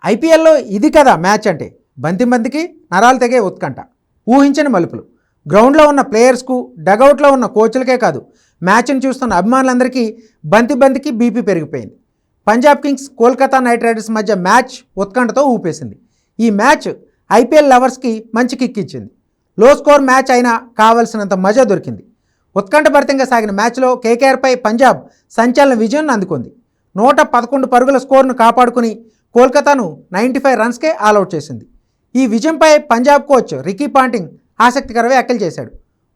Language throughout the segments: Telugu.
ఐపీఎల్లో ఇది కదా మ్యాచ్ అంటే బంతికి నరాలు తెగే ఉత్కంఠ, ఊహించని మలుపులు. గ్రౌండ్లో ఉన్న ప్లేయర్స్కు, డగౌట్లో ఉన్న కోచ్లకే కాదు, మ్యాచ్ను చూస్తున్న అభిమానులందరికీ బంతికి బీపీ పెరిగిపోయింది. Punjab Kings Kolkata night riders మధ్య మ్యాచ్ ఉత్కంఠతో ఊపేసింది. ఈ మ్యాచ్ ఐపీఎల్ లవర్స్కి మంచి కిక్ ఇచ్చింది. లో స్కోర్ మ్యాచ్ అయినా కావాల్సినంత మజా దొరికింది. ఉత్కంఠభరితంగా సాగిన మ్యాచ్లో కేకేఆర్పై పంజాబ్ సంచలన విజయం అందుకుంది. 111 పరుగుల స్కోర్ను కాపాడుకుని కోల్కతాను 95 రన్స్కే ఆల్అవుట్ చేసింది. ఈ విజయంపై పంజాబ్ కోచ్ రికీ పాంటింగ్ ఆసక్తికర వ్యాఖ్యలు చేశాడు.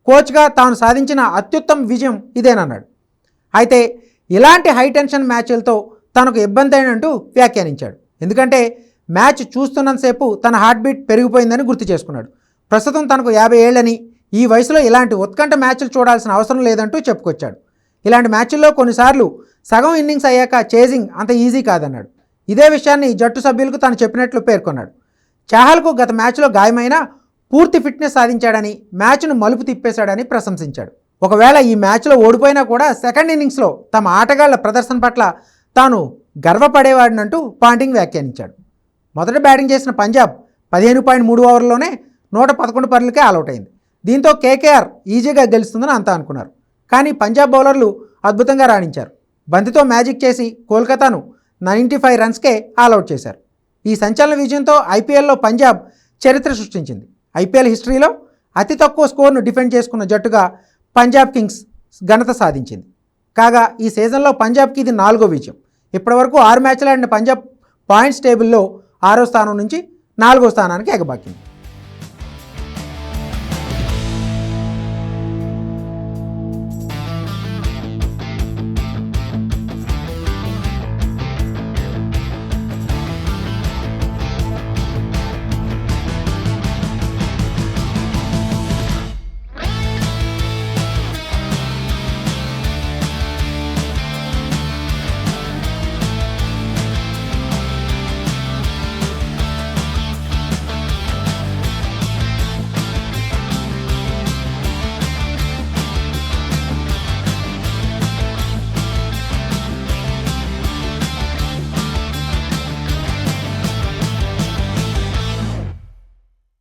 కోచ్గా తాను సాధించిన అత్యుత్తమ విజయం ఇదేనన్నాడు. అయితే ఇలాంటి హై టెన్షన్ మ్యాచ్లతో తనకు ఇబ్బంది అయినట్టు వ్యాఖ్యానించాడు. ఎందుకంటే మ్యాచ్ చూస్తున్నంతసేపు తన హార్ట్ బీట్ పెరిగిపోయిందని గుర్తు చేసుకున్నాడు. ప్రస్తుతం తనకు 50 ఏళ్లని, ఈ వయసులో ఇలాంటి ఉత్కంఠ మ్యాచ్లు చూడాల్సిన అవసరం లేదంటూ చెప్పుకొచ్చాడు. ఇలాంటి మ్యాచ్ల్లో కొన్నిసార్లు సగం ఇన్నింగ్స్ అయ్యాక చేజింగ్ అంత ఈజీ కాదన్నాడు. ఇదే విషయాన్ని జట్టు సభ్యులకు తాను చెప్పినట్లు పేర్కొన్నాడు. చాహల్కు గత మ్యాచ్లో గాయమైనా పూర్తి ఫిట్నెస్ సాధించాడని, మ్యాచ్ను మలుపు తిప్పేశాడని ప్రశంసించాడు. ఒకవేళ ఈ మ్యాచ్లో ఓడిపోయినా కూడా సెకండ్ ఇన్నింగ్స్లో తమ ఆటగాళ్ల ప్రదర్శన పట్ల తాను గర్వపడేవాడినంటూ పాంటింగ్ వ్యాఖ్యానించాడు. మొదట బ్యాటింగ్ చేసిన పంజాబ్ 15.3 ఓవర్లలోనే 111 పరుగులకే ఆల్అవుట్ అయింది. దీంతో కేకేఆర్ ఈజీగా గెలుస్తుందని అంతా అనుకున్నారు. కానీ పంజాబ్ బౌలర్లు అద్భుతంగా రాణించారు. బంతితో మ్యాజిక్ చేసి కోల్కతాను 95 రన్స్కే ఆల్అవుట్ చేశారు. ఈ సంచలన విజయంతో ఐపీఎల్లో పంజాబ్ చరిత్ర సృష్టించింది. ఐపీఎల్ హిస్టరీలో అతి తక్కువ స్కోర్ను డిఫెండ్ చేసుకున్న జట్టుగా పంజాబ్ కింగ్స్ ఘనత సాధించింది. కాగా ఈ సీజన్లో పంజాబ్కి ఇది 4వ విజయం. ఇప్పటివరకు 6 మ్యాచ్లు ఆడిన పంజాబ్ పాయింట్స్ టేబుల్లో 6వ స్థానం నుంచి 4వ స్థానానికి ఎగబాకింది.